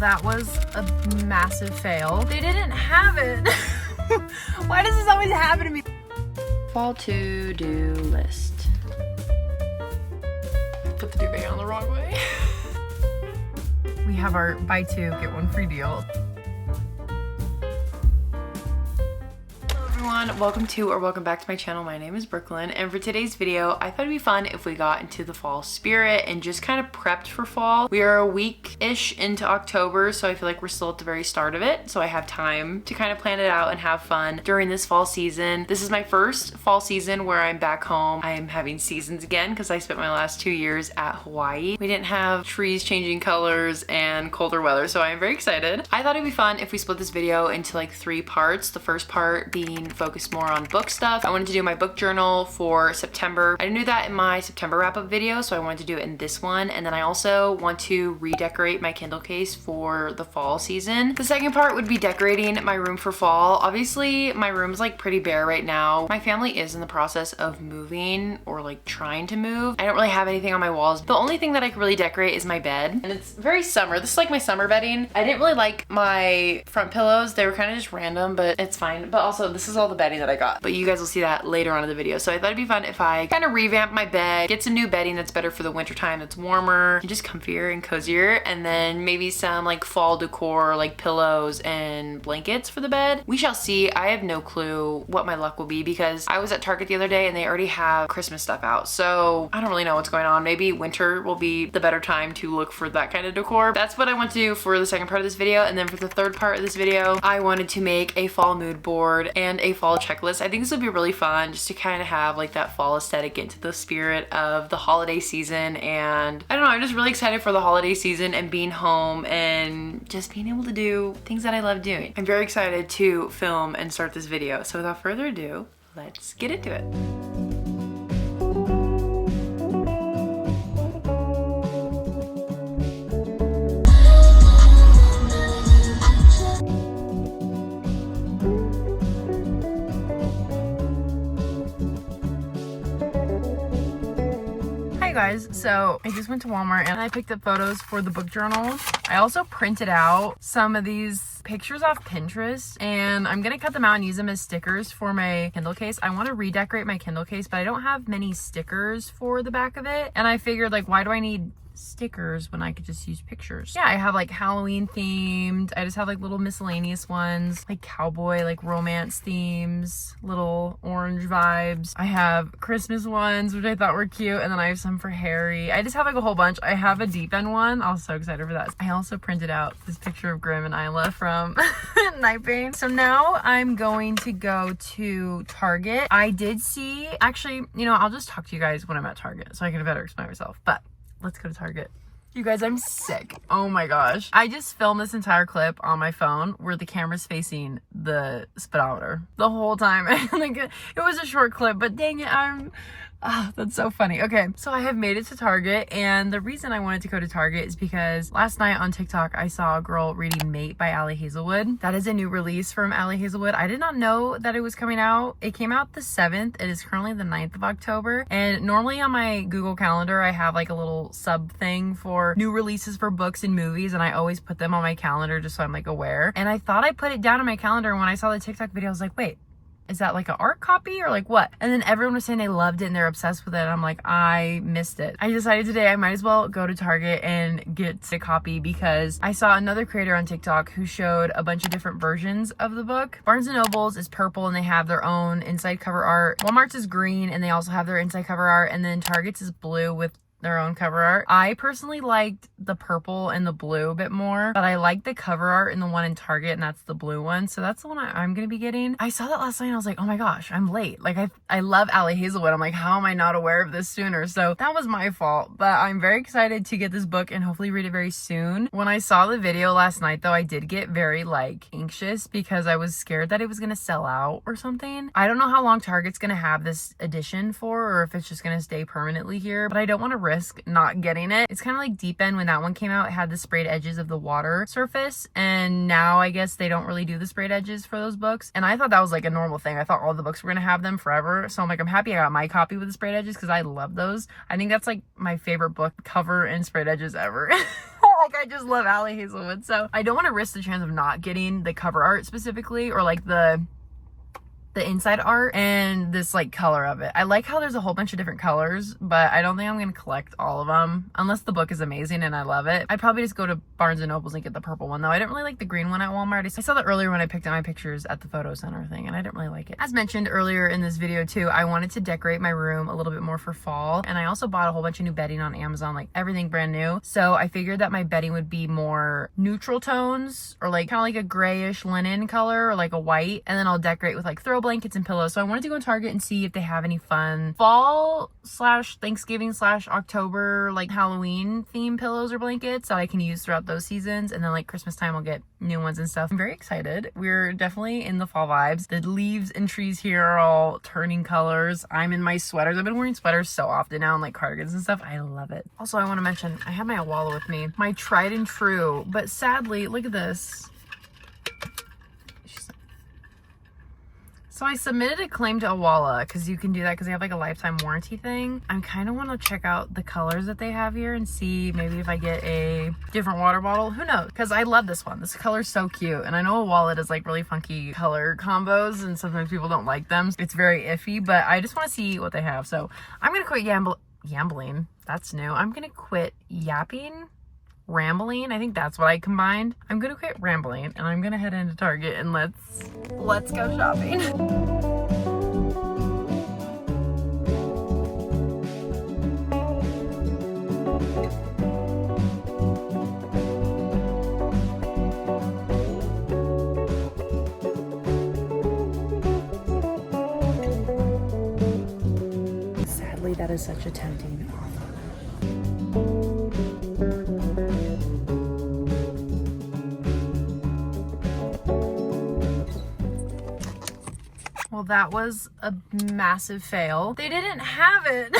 that was a massive fail. They didn't have it. Why does this always happen to me? Fall to-do list. Put the duvet on the wrong way. We have our buy two, get one free deal. Welcome to or welcome back to my channel. My name is Brooklyn, and for today's video I thought it'd be fun if we got into the fall spirit and just kind of prepped for fall. We are a week-ish into October, so I feel like we're still at the very start of it, so I have time to kind of plan it out and have fun during this fall season. This is my first fall season where I'm back home. I am having seasons again because I spent my last 2 years at Hawaii. We didn't have trees changing colors and colder weather, so I am very excited. I thought it'd be fun if we split this video into like 3 parts. The first part being focused more on book stuff. I wanted to do my book journal for September. I didn't do that in my September wrap-up video, so I wanted to do it in this one. And then I also want to redecorate my Kindle case for the fall season. The second part would be decorating my room for fall. Obviously, my room's like pretty bare right now. My family is in the process of moving or like trying to move. I don't really have anything on my walls. The only thing that I can really decorate is my bed, and it's very summer. This is like my summer bedding. I didn't really like my front pillows. They were kind of just random, but it's fine. But also, this is all the bedding that I got, but you guys will see that later on in the video. So I thought it'd be fun if I kind of revamp my bed, get some new bedding that's better for the winter time, that's warmer and just comfier and cozier, and then maybe some like fall decor like pillows and blankets for the bed. We shall see. I have no clue what my luck will be because I was at Target the other day and they already have Christmas stuff out, so I don't really know what's going on. Maybe winter will be the better time to look for that kind of decor. That's what I want to do for the second part of this video, and then for the third part of this video I wanted to make a fall mood board and a fall checklist. I think this would be really fun just to kind of have like that fall aesthetic, get into the spirit of the holiday season, and I don't know, I'm just really excited for the holiday season and being home and just being able to do things that I love doing. I'm very excited to film and start this video, so without further ado, let's get into it. Hey guys, so I just went to Walmart and I picked up photos for the book journal. I also printed out some of these pictures off Pinterest, and I'm gonna cut them out and use them as stickers for my Kindle case. I want to redecorate my Kindle case, but I don't have many stickers for the back of it, and I figured, like, why do I need stickers when I could just use pictures? Yeah, I have like Halloween themed. I just have like little miscellaneous ones, like cowboy, like romance themes, little orange vibes. I have Christmas ones, which I thought were cute, and then I have some for Harry. I just have like a whole bunch. I have a deep end one. I was so excited for that. I also printed out this picture of Grim and Isla from Night Pain. So now I'm going to go to Target. I did see, actually, you know, I'll just talk to you guys when I'm at Target so I can better explain myself, but let's go to Target. You guys, I'm sick. Oh my gosh. I just filmed this entire clip on my phone where the camera's facing the speedometer the whole time. Like, it was a short clip, but dang it, that's so funny. Okay, so I have made it to Target, and the reason I wanted to go to Target is because last night on TikTok I saw a girl reading Mate by Hazelwood. That is a new release from Hazelwood. I did not know that it was coming out. It came out the 7th. It is currently the 9th of October, and normally on my Google Calendar I have like a little sub thing for new releases for books and movies, and I always put them on my calendar just so I'm like aware. And I thought I put it down on my calendar, and when I saw the TikTok video I was like, wait, is that like an art copy or like what? And then everyone was saying they loved it and they're obsessed with it. And I'm like, I missed it. I decided today I might as well go to Target and get a copy because I saw another creator on TikTok who showed a bunch of different versions of the book. Barnes & Noble's is purple and they have their own inside cover art. Walmart's is green and they also have their inside cover art. And then Target's is blue with their own cover art. I personally liked the purple and the blue a bit more, but I like the cover art in the one in Target, and that's the blue one. So that's the one I'm gonna be getting. I saw that last night and I was like, oh my gosh, I'm late. Like I love Hazelwood. I'm like, how am I not aware of this sooner? So that was my fault, but I'm very excited to get this book and hopefully read it very soon. When I saw the video last night though, I did get very like anxious because I was scared that it was gonna sell out or something. I don't know how long Target's gonna have this edition for, or if it's just gonna stay permanently here, but I don't want to risk not getting it. It's kind of like Deep End. When that one came out, it had the sprayed edges of the water surface, and now I guess they don't really do the sprayed edges for those books, and I thought that was like a normal thing. I thought all the books were gonna have them forever, so I'm like, I'm happy I got my copy with the sprayed edges because I love those. I think that's like my favorite book cover and sprayed edges ever. Like, I just love Allie Hazelwood. So I don't want to risk the chance of not getting the cover art specifically, or like the inside art and this like color of it. I like how there's a whole bunch of different colors, but I don't think I'm gonna collect all of them unless the book is amazing and I love it. I'd probably just go to Barnes and Nobles and get the purple one though. I didn't really like the green one at Walmart. I saw that earlier when I picked up my pictures at the photo center thing, and I didn't really like it. As mentioned earlier in this video too, I wanted to decorate my room a little bit more for fall, and I also bought a whole bunch of new bedding on Amazon, like everything brand new. So I figured that my bedding would be more neutral tones, or like kind of like a grayish linen color, or like a white, and then I'll decorate with like throw blankets and pillows. So I wanted to go to Target and see if they have any fun fall / Thanksgiving / October like Halloween themed pillows or blankets that I can use throughout those seasons, and then like Christmas time I'll get new ones and stuff. I'm very excited. We're definitely in the fall vibes. The leaves and trees here are all turning colors. I'm in my sweaters. I've been wearing sweaters so often now, and like cardigans and stuff. I love it. Also, I want to mention I have my Awala with me, my tried and true, but sadly, look at this. So I submitted a claim to Awala because you can do that because they have like a lifetime warranty thing. I kind of want to check out the colors that they have here and see maybe if I get a different water bottle. Who knows? Because I love this one. This color's so cute. And I know Awala does like really funky color combos and sometimes people don't like them. It's very iffy, but I just want to see what they have. So I'm going to quit yambling. That's new. I'm going to quit rambling. I think that's what I combined. I'm gonna quit rambling and I'm gonna head into Target and let's go shopping. Sadly, that is such a tempting offer. Well, that was a massive fail. They didn't have it.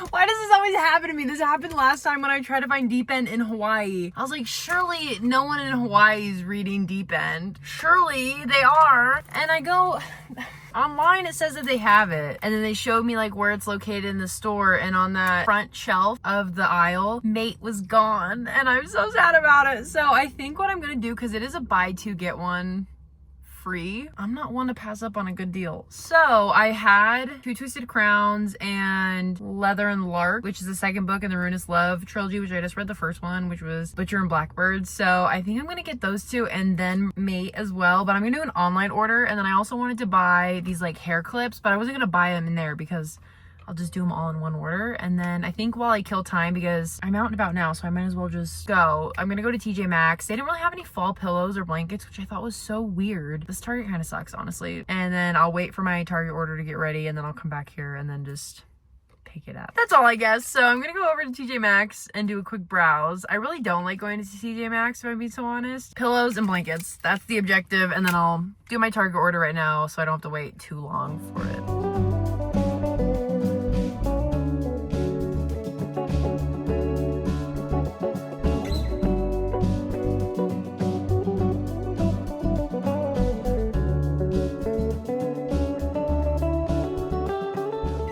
Why does this always happen to me? This happened last time when I tried to find Deep End in Hawaii. I was like, surely no one in Hawaii is reading Deep End. Surely they are. And I go online, it says that they have it. And then they showed me like where it's located in the store, and on that front shelf of the aisle, Mate was gone. And I'm so sad about it. So I think what I'm gonna do, because it is a buy two get one free, I'm not one to pass up on a good deal. So I had Two Twisted Crowns and Leather and Lark, which is the second book in the Ruinous Love trilogy, which I just read the first one, which was Butcher and Blackbird. So I think I'm gonna get those two and then Mate as well, but I'm gonna do an online order. And then I also wanted to buy these like hair clips, but I wasn't gonna buy them in there because I'll just do them all in one order. And then I think while I kill time, because I'm out and about now, so I might as well just go. I'm gonna go to TJ Maxx. They didn't really have any fall pillows or blankets, which I thought was so weird. This Target kind of sucks, honestly. And then I'll wait for my Target order to get ready, and then I'll come back here and then just pick it up. That's all, I guess. So I'm gonna go over to TJ Maxx and do a quick browse. I really don't like going to TJ Maxx, if I'm being so honest. Pillows and blankets, that's the objective. And then I'll do my Target order right now so I don't have to wait too long for it.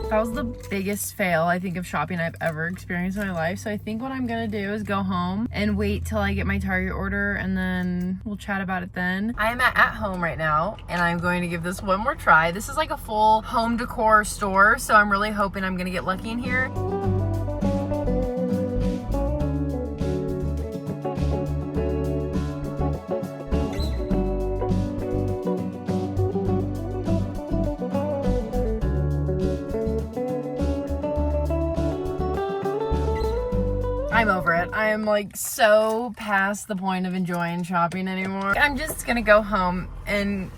That was the biggest fail, I think, of shopping I've ever experienced in my life. So I think what I'm gonna do is go home and wait till I get my Target order, and then we'll chat about it then. I am at home right now, and I'm going to give this one more try. This is like a full home decor store, so I'm really hoping I'm gonna get lucky in here. I'm over it. I am like so past the point of enjoying shopping anymore. I'm just gonna go home and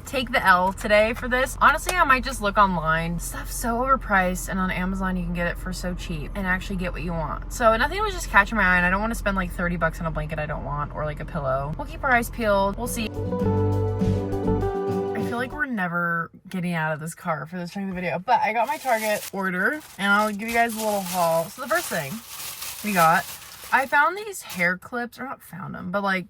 take the L today for this. Honestly, I might just look online. Stuff's so overpriced, and on Amazon you can get it for so cheap and actually get what you want. So nothing was just catching my eye, and I don't want to spend like 30 bucks on a blanket I don't want, or like a pillow. We'll keep our eyes peeled. We'll see. I feel like we're never getting out of this car for this during the video, but I got my Target order and I'll give you guys a little haul. So the first thing we got, I found these hair clips, or not found them, but like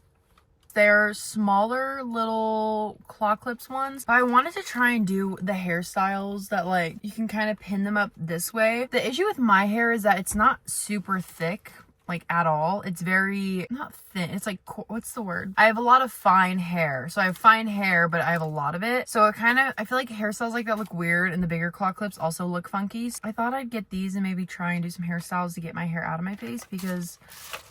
they're smaller little claw clips ones. But I wanted to try and do the hairstyles that like you can kind of pin them up this way. The issue with my hair is that it's not super thick like at all. It's very, not thin, it's like, what's the word? I have a lot of fine hair. So I have fine hair, but I have a lot of it. So it kind of, I feel like hairstyles like that look weird, and the bigger claw clips also look funky. So I thought I'd get these and maybe try and do some hairstyles to get my hair out of my face, because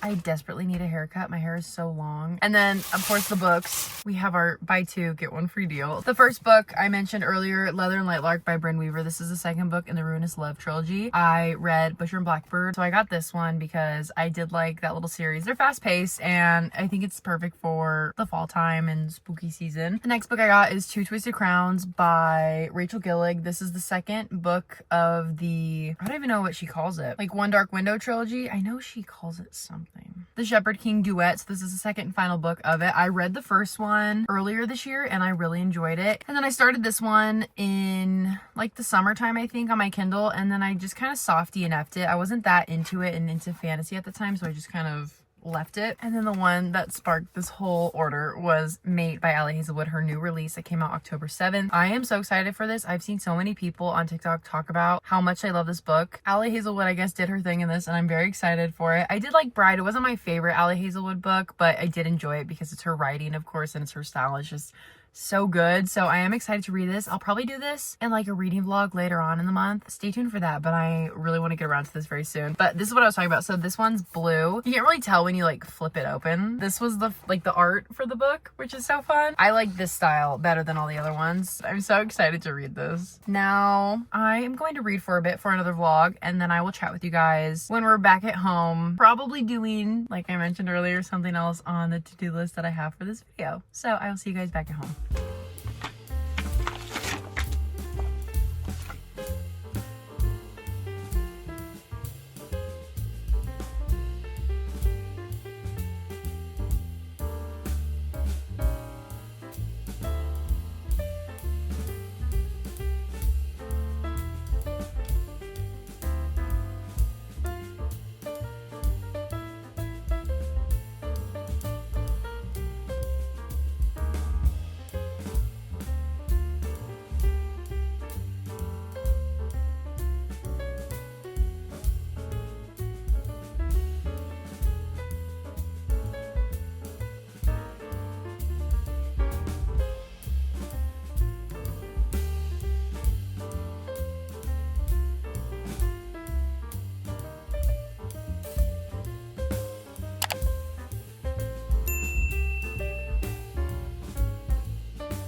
I desperately need a haircut. My hair is so long. And then of course the books. We have our buy two, get one free deal. The first book I mentioned earlier, Leather and Lightlark by Bryn Weaver. This is the second book in the Ruinous Love trilogy. I read Butcher and Blackbird, so I got this one because I did like that little series. They're fast paced, and I think it's perfect for the fall time and spooky season. The next book I got is Two Twisted Crowns by Rachel Gillig. This is the second book of the, I don't even know what she calls it, like One Dark Window trilogy. I know she calls it something. The Shepherd King Duet. So this is the second and final book of it. I read the first one earlier this year and I really enjoyed it. And then I started this one in like the summertime, I think, on my Kindle. And then I just kind of softy and effed it. I wasn't that into it and into fantasy at the time, so I just kind of left it. And then the one that sparked this whole order was Mate by Allie Hazelwood, her new release that came out October 7th. I am so excited for this. I've seen so many people on TikTok talk about how much they love this book. Allie Hazelwood, I guess, did her thing in this, and I'm very excited for it. I did like Bride. It wasn't my favorite Allie Hazelwood book, but I did enjoy it because it's her writing, of course, and it's her style. It's just so good. So I am excited to read this. I'll probably do this in like a reading vlog later on in the month. Stay tuned for that, but I really want to get around to this very soon. But this is what I was talking about. So this one's blue. You can't really tell when you like flip it open. This was the art for the book, which is so fun. I like this style better than all the other ones. I'm so excited to read this. Now I am going to read for a bit for another vlog, and then I will chat with you guys when we're back at home, probably doing, like I mentioned earlier, something else on the to-do list that I have for this video. So I will see you guys back at home.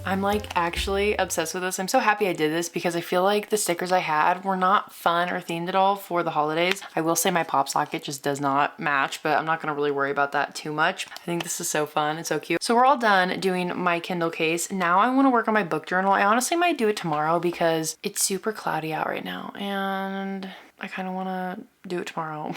I'm like actually obsessed with this. I'm so happy I did this because I feel like the stickers I had were not fun or themed at all for the holidays. I will say my pop socket just does not match, but I'm not gonna really worry about that too much. I think this is so fun and so cute. So we're all done doing my Kindle case. Now I wanna work on my book journal. I honestly might do it tomorrow because it's super cloudy out right now and I kinda wanna do it tomorrow.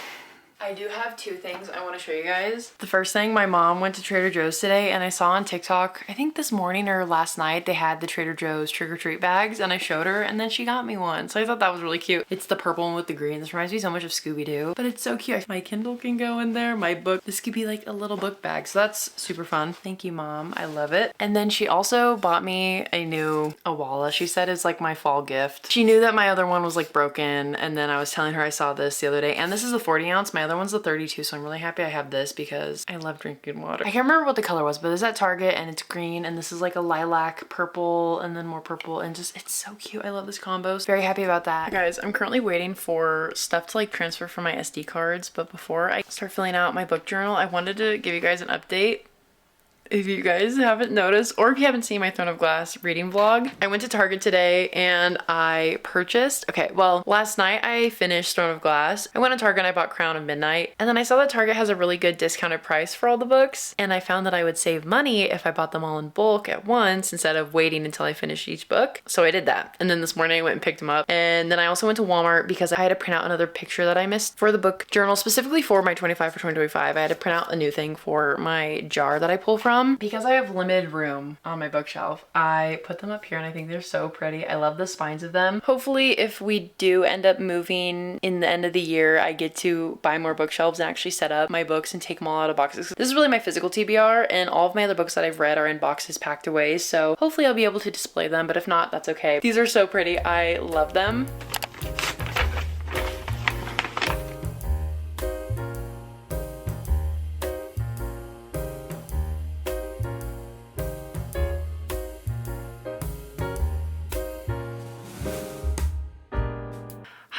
I do have two things I want to show you guys. The first thing, my mom went to Trader Joe's today and I saw on TikTok, I think this morning or last night, they had the Trader Joe's trick-or-treat bags and I showed her and then she got me one. So I thought that was really cute. It's the purple one with the green. This reminds me so much of Scooby-Doo, but it's so cute. My Kindle can go in there, my book. This could be like a little book bag. So that's super fun. Thank you, Mom. I love it. And then she also bought me a new Awala. She said it's like my fall gift. She knew that my other one was like broken and then I was telling her I saw this the other day and this is a 40 ounce. My other one's the 32, so I'm really happy I have this because I love drinking water. I can't remember what the color was, but it's at Target and it's green and this is like a lilac purple and then more purple and just, it's so cute. I love this combo. Very happy about that. Guys, I'm currently waiting for stuff to like transfer from my SD cards, but before I start filling out my book journal, I wanted to give you guys an update. If you guys haven't noticed, or if you haven't seen my Throne of Glass reading vlog, I went to Target today and I purchased, okay, well, last night I finished Throne of Glass. I went to Target and I bought Crown of Midnight, and then I saw that Target has a really good discounted price for all the books, and I found that I would save money if I bought them all in bulk at once instead of waiting until I finished each book. So I did that. And then this morning I went and picked them up. And then I also went to Walmart because I had to print out another picture that I missed for the book journal, specifically for my 25 for 2025. I had to print out a new thing for my jar that I pull from. Because I have limited room on my bookshelf, I put them up here and I think they're so pretty. I love the spines of them. Hopefully, if we do end up moving in the end of the year, I get to buy more bookshelves and actually set up my books and take them all out of boxes. This is really my physical TBR, and all of my other books that I've read are in boxes packed away, so hopefully I'll be able to display them, but if not, that's okay. These are so pretty. I love them.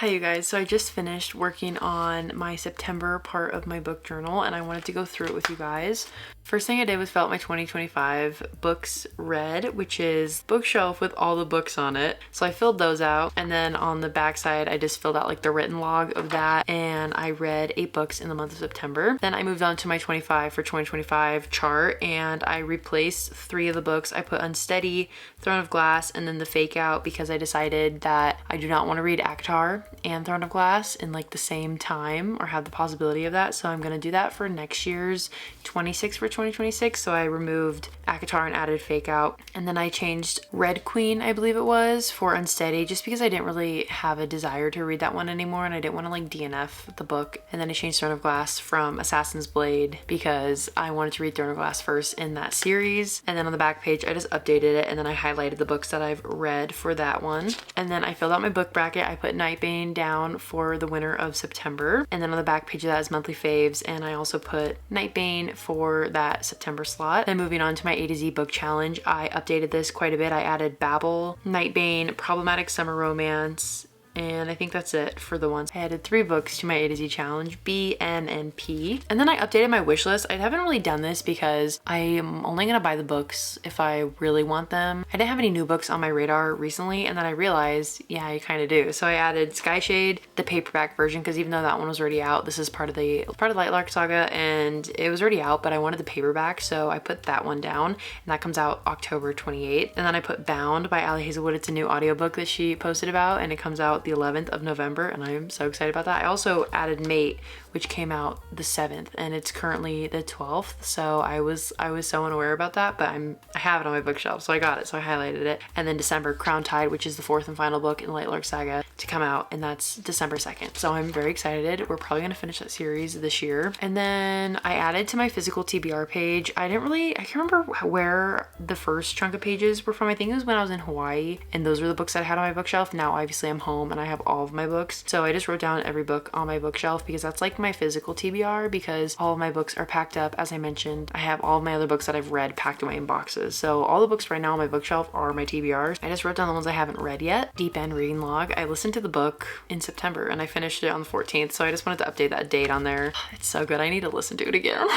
Hi you guys, so I just finished working on my September part of my book journal and I wanted to go through it with you guys. First thing I did was fill out my 2025 books read, which is bookshelf with all the books on it. So I filled those out, and then on the back side I just filled out like the written log of that, and I read 8 books in the month of September. Then I moved on to my 25 for 2025 chart and I replaced 3 of the books. I put Unsteady, Throne of Glass, and then The Fake Out because I decided that I do not want to read ACOTAR and Throne of Glass in like the same time or have the possibility of that. So I'm going to do that for next year's 26 for 2026. So I removed ACOTAR and added Fake Out. And then I changed Red Queen, I believe it was, for Unsteady just because I didn't really have a desire to read that one anymore and I didn't want to like DNF the book. And then I changed Throne of Glass from Assassin's Blade because I wanted to read Throne of Glass first in that series. And then on the back page I just updated it and then I highlighted the books that I've read for that one. And then I filled out my book bracket. I put Nightbane down for the winter of September. And then on the back page of that is monthly faves, and I also put Nightbane for that September slot. Then moving on to my A to Z book challenge, I updated this quite a bit. I added Babel, Nightbane, Problematic Summer Romance, and I think that's it for the ones. I added 3 books to my A to Z challenge, B, N, and P. And then I updated my wish list. I haven't really done this because I am only gonna buy the books if I really want them. I didn't have any new books on my radar recently, and then I realized, yeah, I kind of do. So I added Skyshade, the paperback version, because even though that one was already out, this is part of Lightlark Saga, and it was already out, but I wanted the paperback, so I put that one down, and that comes out October 28th. And then I put Bound by Ali Hazelwood. It's a new audiobook that she posted about, and it comes out the 11th of November, and I'm so excited about that. I also added Mate, which came out the 7th, and it's currently the 12th, so I was so unaware about that, but I have it on my bookshelf, so I got it, so I highlighted it. And then December, Crown Tide, which is the 4th and final book in Lightlark Saga to come out, and that's December 2nd. So I'm very excited. We're probably gonna finish that series this year. And then I added to my physical TBR page. I can't remember where the first chunk of pages were from. I think it was when I was in Hawaii, and those were the books that I had on my bookshelf. Now obviously I'm home and I have all of my books, so I just wrote down every book on my bookshelf because that's like my physical TBR, because all of my books are packed up. As I mentioned, I have all of my other books that I've read packed away in boxes, so all the books right now on my bookshelf are my TBRs. I just wrote down the ones I haven't read yet. Deep End reading log. I listened to the book in September and I finished it on the 14th, so I just wanted to update that date on there. It's so good. I need to listen to it again.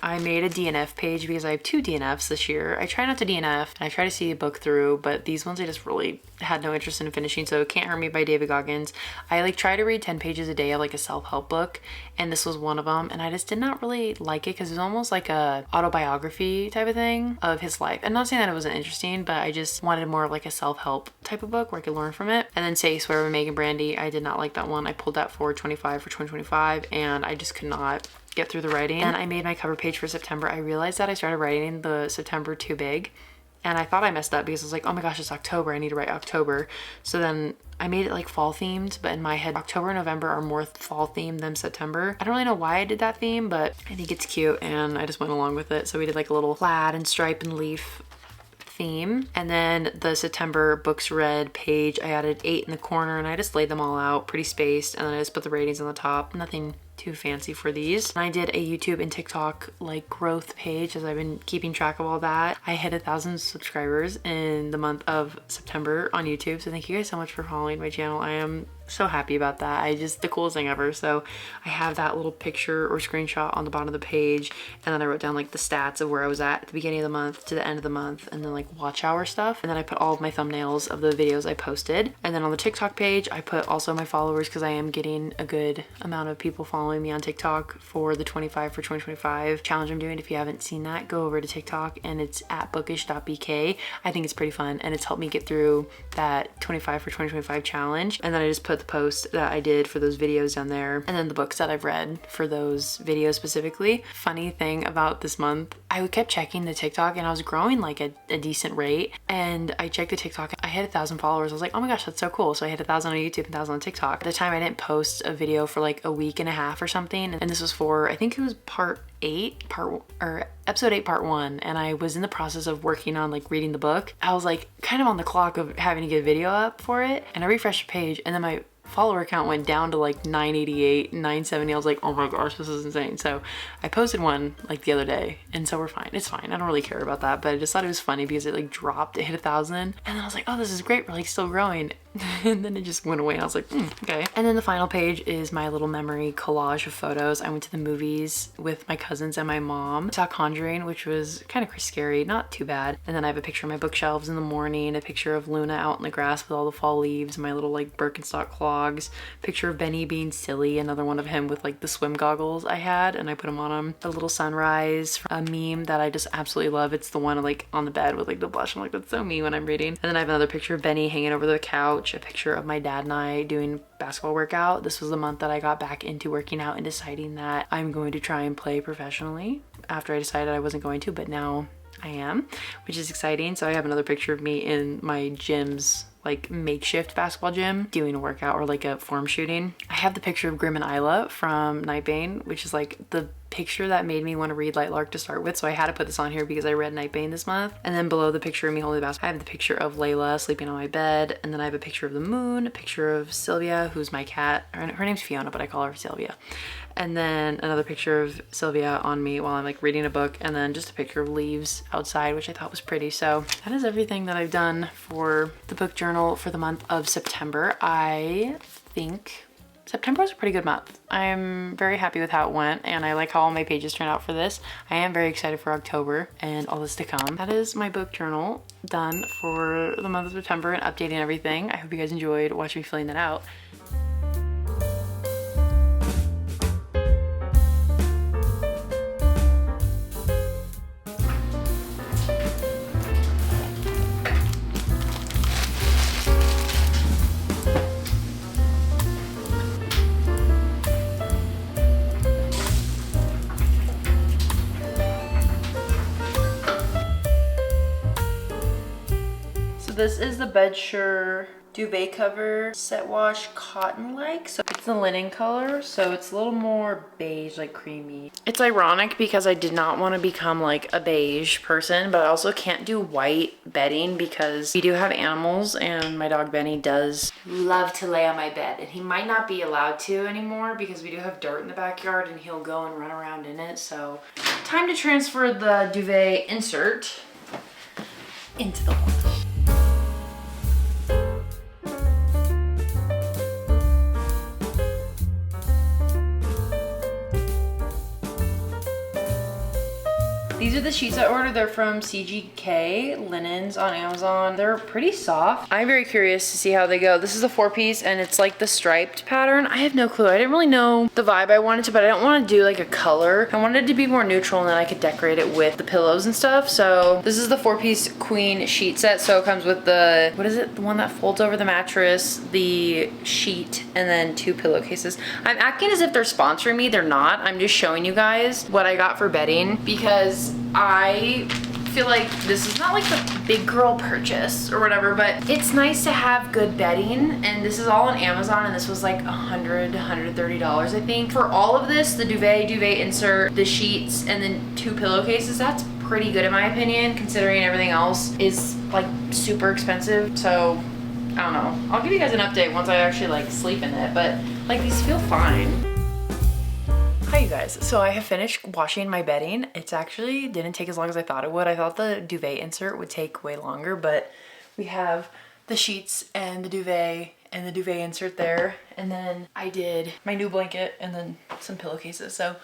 I made a DNF page because I have 2 DNFs this year. I try not to DNF and I try to see a book through, but these ones I just really had no interest in finishing. So Can't Hurt Me by David Goggins. I like try to read 10 pages a day of like a self-help book, and this was one of them, and I just did not really like it because it's almost like a autobiography type of thing of his life. I'm not saying that it wasn't interesting, but I just wanted more of like a self-help type of book where I could learn from it. And then Say Swear by Megan Brandy. I did not like that one. I pulled that for 25 for 2025 and I just could not get through the writing. And I made my cover page for September. I realized that I started writing the September too big, and I thought I messed up because I was like, oh my gosh, it's October, I need to write October. So then I made it like fall themed, but in my head October and November are more fall themed than September. I don't really know why I did that theme, but I think it's cute and I just went along with it. So we did like a little plaid and stripe and leaf theme. And then the September books read page, I added 8 in the corner and I just laid them all out pretty spaced, and then I just put the ratings on the top. Nothing too fancy for these. And I did a YouTube and TikTok like growth page as I've been keeping track of all that. I hit 1,000 subscribers in the month of September on YouTube, so thank you guys so much for following my channel. I am so happy about that. The coolest thing ever. So I have that little picture or screenshot on the bottom of the page, and then I wrote down like the stats of where I was at the beginning of the month to the end of the month, and then like watch hour stuff, and then I put all of my thumbnails of the videos I posted. And then on the TikTok page I put also my followers, because I am getting a good amount of people following me on TikTok for the 25 for 2025 challenge I'm doing. If you haven't seen that, go over to TikTok and it's at bookish.bk. I think it's pretty fun and it's helped me get through that 25 for 2025 challenge. And then I just put the post that I did for those videos down there, and then the books that I've read for those videos specifically. Funny thing about this month, I kept checking the TikTok and I was growing like a decent rate, and I checked the TikTok, I hit 1,000 followers. I was like, oh my gosh, that's so cool. So I hit 1,000 on YouTube and 1,000 on TikTok. At the time I didn't post a video for like a week and a half or something, and this was for, I think it was episode 8 part 1, and I was in the process of working on like reading the book. I was like kind of on the clock of having to get a video up for it, and I refreshed the page and then my follower count went down to like 988, 970. I was like, oh my gosh, this is insane. So I posted one like the other day, and so we're fine. It's fine. I don't really care about that, but I just thought it was funny because it like dropped, it hit 1,000, and then I was like, oh, this is great. We're like still growing. And then it just went away and I was like, okay. And then the final page is my little memory collage of photos. I went to the movies with my cousins and my mom. I saw Conjuring, which was kind of scary, not too bad. And then I have a picture of my bookshelves in the morning, a picture of Luna out in the grass with all the fall leaves, my little like Birkenstock clogs, picture of Benny being silly, another one of him with like the swim goggles I had and I put them on him. A little sunrise, a meme that I just absolutely love. It's the one like on the bed with like the blush. I'm like, that's so me when I'm reading. And then I have another picture of Benny hanging over the couch, a picture of my dad and I doing basketball workout. This was the month that I got back into working out and deciding that I'm going to try and play professionally after I decided I wasn't going to, but now I am, which is exciting. So I have another picture of me in my gym's like makeshift basketball gym doing a workout or like a form shooting. I have the picture of Grim and Isla from Nightbane, which is like the picture that made me want to read Light Lark to start with. So I had to put this on here because I read Nightbane this month. And then below the picture of me holding the basketball, I have the picture of Layla sleeping on my bed. And then I have a picture of the moon, a picture of Sylvia, who's my cat. Her name's Fiona, but I call her Sylvia. And then another picture of Sylvia on me while I'm like reading a book, and then just a picture of leaves outside, which I thought was pretty. So that is everything that I've done for the book journal for the month of September. I think September was a pretty good month. I'm very happy with how it went, and I like how all my pages turned out for this. I am very excited for October and all this to come. That is my book journal done for the month of September and updating everything. I hope you guys enjoyed watching me filling that out. This is the Bedsure duvet cover set wash cotton like. So it's the linen color, so it's a little more beige, like creamy. It's ironic because I did not want to become like a beige person, but I also can't do white bedding because we do have animals and my dog Benny does love to lay on my bed, and he might not be allowed to anymore because we do have dirt in the backyard and he'll go and run around in it. So time to transfer the duvet insert into the wall. These are the sheets I ordered. They're from CGK Linens on Amazon. They're pretty soft. I'm very curious to see how they go. This is a 4-piece and it's like the striped pattern. I have no clue. I didn't really know the vibe I wanted to, but I don't want to do like a color. I wanted it to be more neutral and then I could decorate it with the pillows and stuff. So this is the 4-piece queen sheet set. So it comes with the, what is it? The one that folds over the mattress, the sheet, and then 2 pillowcases. I'm acting as if they're sponsoring me. They're not. I'm just showing you guys what I got for bedding because I feel like this is not like the big girl purchase or whatever, but it's nice to have good bedding, and this is all on Amazon, and this was like $130 I think. For all of this, the duvet insert, the sheets, and then 2 pillowcases, that's pretty good in my opinion, considering everything else is like super expensive. So I don't know. I'll give you guys an update once I actually like sleep in it, but like these feel fine. Hi you guys, so I have finished washing my bedding. It's actually didn't take as long as I thought it would. I thought the duvet insert would take way longer, but we have the sheets and the duvet insert there. And then I did my new blanket and then some pillowcases. So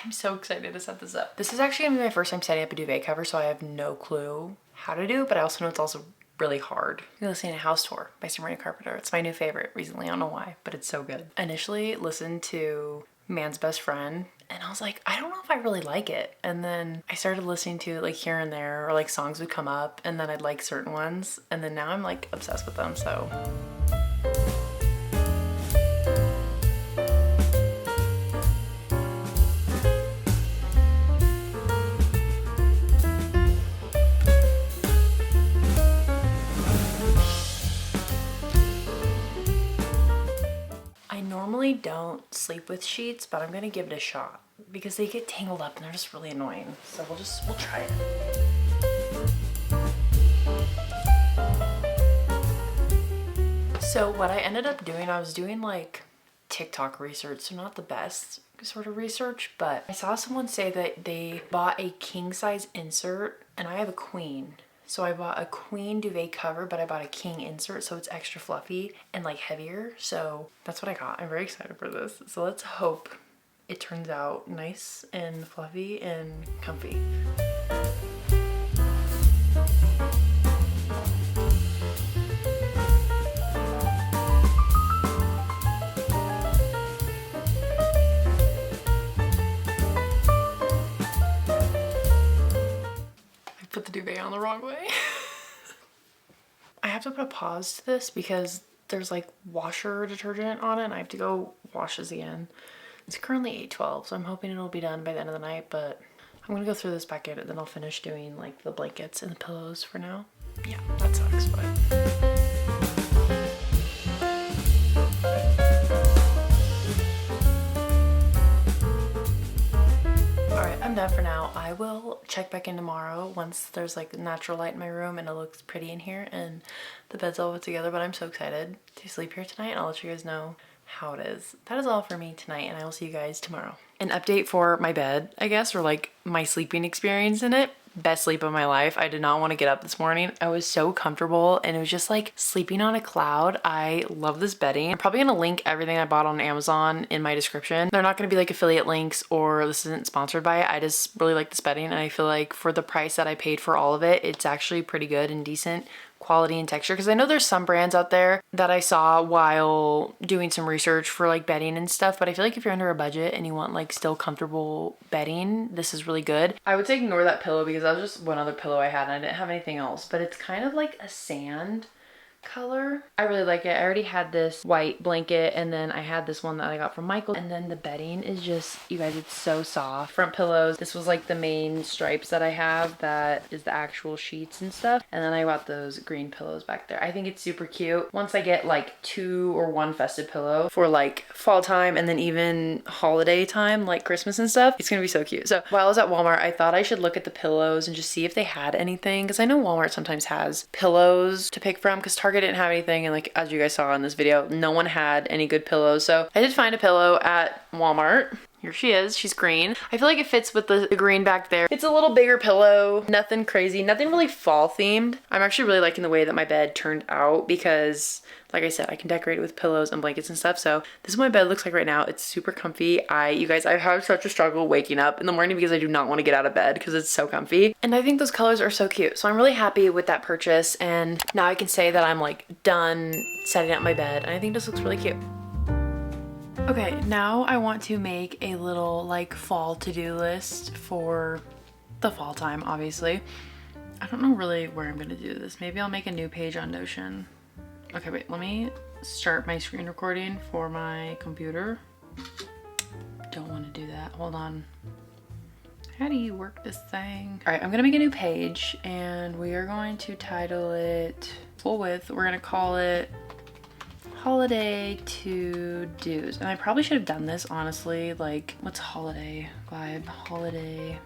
I'm so excited to set this up. This is actually gonna be my first time setting up a duvet cover, so I have no clue how to do it, but I also know it's also really hard. You're listening to House Tour by Sabrina Carpenter. It's my new favorite recently, I don't know why, but it's so good. I initially listened to Man's Best Friend and I was like, I don't know if I really like it. And then I started listening to it like here and there, or like songs would come up and then I'd like certain ones, and then now I'm like obsessed with them. So I normally don't sleep with sheets, but I'm gonna give it a shot because they get tangled up and they're just really annoying. So we'll try it. So what I ended up doing, I was doing like TikTok research, so not the best sort of research, but I saw someone say that they bought a king size insert and I have a queen. So I bought a queen duvet cover, but I bought a king insert, so it's extra fluffy and like heavier. So that's what I got. I'm very excited for this. So let's hope it turns out nice and fluffy and comfy. Put the duvet on the wrong way. I have to put a pause to this because there's like washer detergent on it and I have to go wash this again. It's currently 8:12, so I'm hoping it'll be done by the end of the night, but I'm gonna go through this back in and then I'll finish doing like the blankets and the pillows for now. Yeah, that sucks, but. I'm done for now. I will check back in tomorrow once there's like natural light in my room and it looks pretty in here and the bed's all put together, but I'm so excited to sleep here tonight and I'll let you guys know how it is. That is all for me tonight and I will see you guys tomorrow. An update for my bed, I guess, or like my sleeping experience in it. Best sleep of my life. I did not want to get up this morning. I was so comfortable and it was just like sleeping on a cloud. I love this bedding. I'm probably going to link everything I bought on Amazon in my description. They're not going to be like affiliate links or this isn't sponsored by it. I just really like this bedding and I feel like for the price that I paid for all of it, it's actually pretty good and decent quality and texture, because I know there's some brands out there that I saw while doing some research for like bedding and stuff, but I feel like if you're under a budget and you want like still comfortable bedding, this is really good. I would say ignore that pillow because that was just one other pillow I had and I didn't have anything else, but it's kind of like a sand color. I really like it. I already had this white blanket and then I had this one that I got from Michael, and then the bedding is just, you guys, it's so soft. Front pillows, this was like the main stripes that I have, that is the actual sheets and stuff, and then I bought those green pillows back there. I think it's super cute. Once I get like 2 or 1 festive pillow for like fall time and then even holiday time like Christmas and stuff, it's gonna be so cute. So while I was at Walmart, I thought I should look at the pillows and just see if they had anything, because I know Walmart sometimes has pillows to pick from because Target didn't have anything, and like as you guys saw in this video, no one had any good pillows. So I did find a pillow at Walmart. Here she is. She's green. I feel like it fits with the green back there. It's a little bigger pillow, nothing crazy, nothing really fall themed. I'm actually really liking the way that my bed turned out because like I said, I can decorate it with pillows and blankets and stuff. So this is what my bed looks like right now. It's super comfy. You guys, I have such a struggle waking up in the morning because I do not want to get out of bed because it's so comfy. And I think those colors are so cute. So I'm really happy with that purchase. And now I can say that I'm like done setting up my bed. And I think this looks really cute. Okay, now I want to make a little like fall to-do list for the fall time, obviously. I don't know really where I'm gonna do this. Maybe I'll make a new page on Notion. Okay, wait, let me start my screen recording for my computer. Don't want to do that. Hold on. How do you work this thing? All right, I'm gonna make a new page and we are going to title it full width. We're gonna call it Holiday To-Dos. And I probably should have done this, honestly. Like, what's holiday vibe? Holiday.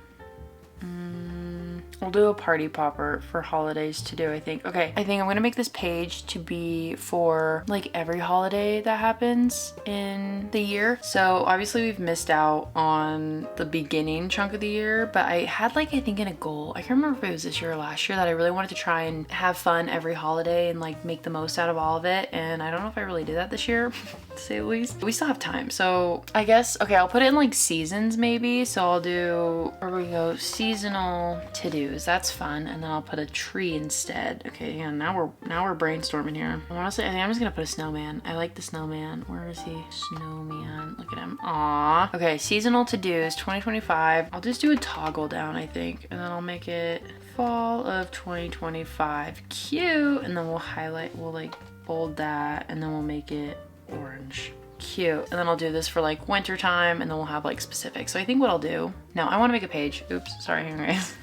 We'll do a party popper for holidays to do, I think. Okay, I think I'm gonna make this page to be for like every holiday that happens in the year. So obviously we've missed out on the beginning chunk of the year, but I had like, I think in a goal, I can't remember if it was this year or last year, that I really wanted to try and have fun every holiday and like make the most out of all of it. And I don't know if I really did that this year, to say the least. We still have time. So I guess, okay, I'll put it in like seasons maybe. So I'll do, where we go, seasonal to-dos. That's fun. And then I'll put a tree instead. Okay, yeah, now we're brainstorming here. Honestly, I think I'm just gonna put a snowman. I like the snowman. Where is he? Snowman. Look at him. Aww. Okay, seasonal to-dos 2025. I'll just do a toggle down, I think. And then I'll make it fall of 2025. Cute. And then we'll highlight, we'll like bold that, and then we'll make it orange. Cute. And then I'll do this for like winter time, and then we'll have like specifics. So I think what I'll do now, I want to make a page. Oops, sorry, anyways.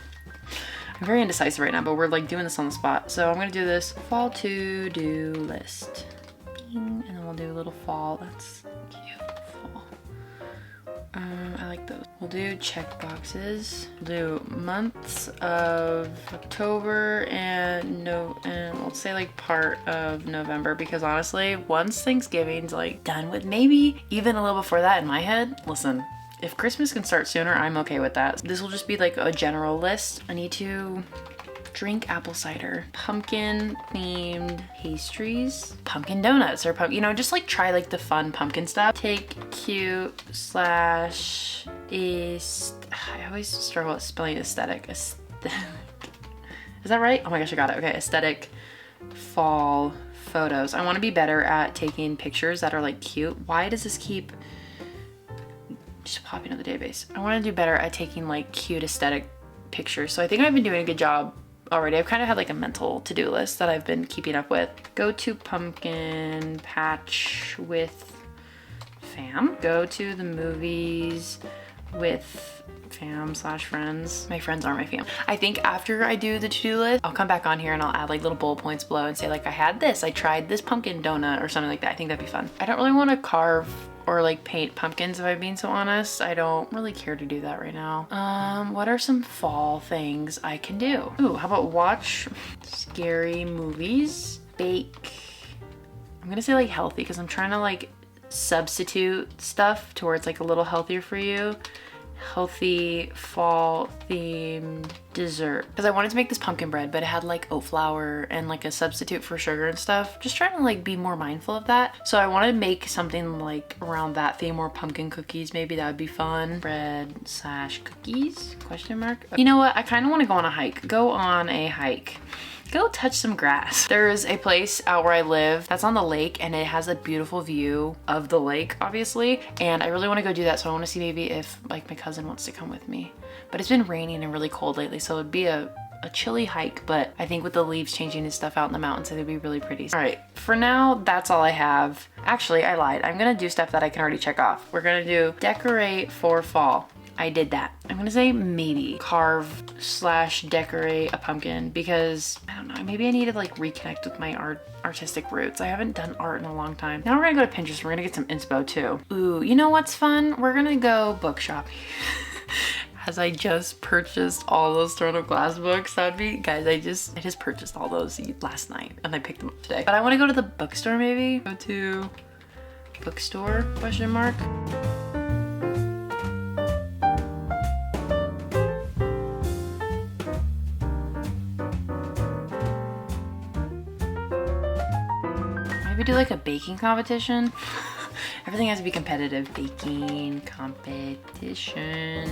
I'm very indecisive right now, but we're like doing this on the spot. So I'm gonna do this fall to-do list. Bing. And then we'll do a little fall. That's cute. Fall. I like those. We'll do check boxes. We'll do months of October and let's say like part of November, because honestly, once Thanksgiving's like done with, maybe even a little before that in my head, listen, if Christmas can start sooner, I'm okay with that. This will just be like a general list. I need to drink apple cider, pumpkin themed pastries, pumpkin donuts, or you know, just like try like the fun pumpkin stuff. Take cute slash is, I always struggle with spelling aesthetic. Aesthetic. Is that right? Oh my gosh, I got it. Okay, aesthetic fall photos. I want to be better at taking pictures that are like cute. Why does this keep just popping on the database? I want to do better at taking like cute aesthetic pictures. So I think I've been doing a good job already. I've kind of had like a mental to-do list that I've been keeping up with. Go to pumpkin patch with fam. Go to the movies with fam slash friends. My friends are my fam. I think after I do the to-do list, I'll come back on here and I'll add like little bullet points below and say like, I had this, I tried this pumpkin donut or something like that. I think that'd be fun. I don't really want to carve or like paint pumpkins, if I'm being so honest. I don't really care to do that right now. What are some fall things I can do? Ooh, how about watch scary movies, bake. I'm gonna say like healthy because I'm trying to like substitute stuff to where it's like a little healthier for you. Healthy fall themed dessert, because I wanted to make this pumpkin bread, but it had like oat flour and like a substitute for sugar and stuff. Just trying to like be more mindful of that. So I wanted to make something like around that theme, or pumpkin cookies. Maybe that would be fun. Bread slash cookies, question mark. You know what? I kind of want to go on a hike. Go on a hike. Go touch some grass. There is a place out where I live that's on the lake, and it has a beautiful view of the lake, obviously. And I really want to go do that. So I want to see maybe if like my cousin wants to come with me. But it's been raining and really cold lately, so it'd be a chilly hike, but I think with the leaves changing and stuff out in the mountains, it'd be really pretty. All right, for now, that's all I have. Actually, I lied. I'm gonna do stuff that I can already check off. We're gonna do decorate for fall. I did that. I'm gonna say maybe carve slash decorate a pumpkin, because I don't know, maybe I need to like reconnect with my artistic roots. I haven't done art in a long time. Now we're gonna go to Pinterest. We're gonna get some inspo too. Ooh, you know what's fun? We're gonna go book shopping. As I just purchased all those Throne of Glass books. That would be, guys, I just purchased all those last night and I picked them up today. But I want to go to the bookstore maybe. Go to bookstore, question mark. Maybe do like a baking competition. Everything has to be competitive. Baking competition.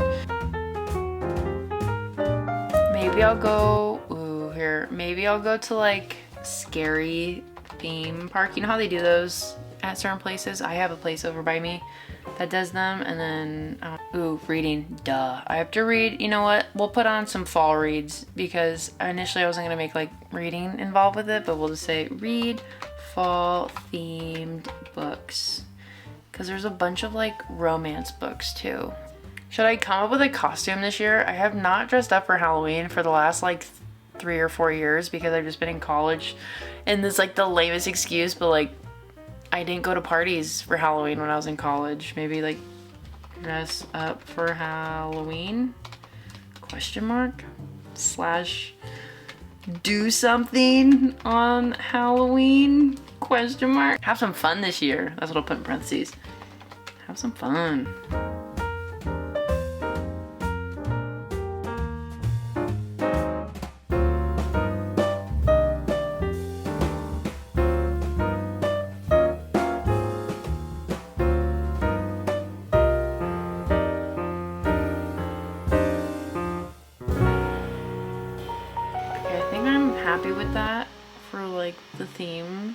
Maybe I'll go, ooh, here. Maybe I'll go to like scary theme park. You know how they do those at certain places? I have a place over by me that does them. And then, ooh, reading, duh. I have to read, you know what? We'll put on some fall reads, because initially I wasn't gonna make like reading involved with it, but we'll just say read fall themed books. Because there's a bunch of like romance books too. Should I come up with a costume this year? I have not dressed up for Halloween for the last like 3 or 4 years, because I've just been in college, and this like the lamest excuse, but like I didn't go to parties for Halloween when I was in college. Maybe like dress up for Halloween, question mark, slash do something on Halloween, question mark. Have some fun this year. That's what I'll put in parentheses. Have some fun. Happy with that for like the theme.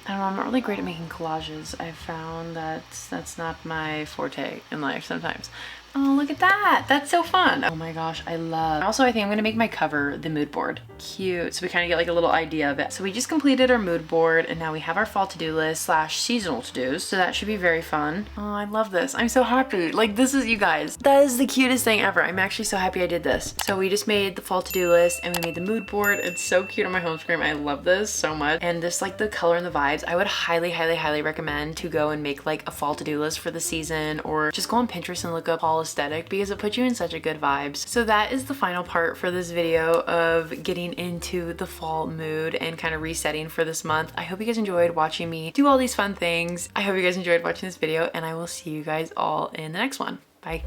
I don't know, I'm not really great at making collages. I've found that that's not my forte in life sometimes. Oh, look at that. That's so fun. Oh my gosh, I love. Also, I think I'm gonna make my cover the mood board. Cute. So we kind of get like a little idea of it. So we just completed our mood board, and now we have our fall to-do list slash seasonal to-dos. So that should be very fun. Oh, I love this. I'm so happy. Like, this is, you guys, that is the cutest thing ever. I'm actually so happy I did this. So we just made the fall to-do list, and we made the mood board. It's so cute on my home screen. I love this so much. And just like the color and the vibes, I would highly, highly, highly recommend to go and make like a fall to-do list for the season, or just go on Pinterest and look up fall aesthetic, because it puts you in such a good vibes. So that is the final part for this video of getting into the fall mood and kind of resetting for this month. I hope you guys enjoyed watching me do all these fun things. I hope you guys enjoyed watching this video, and I will see you guys all in the next one. Bye.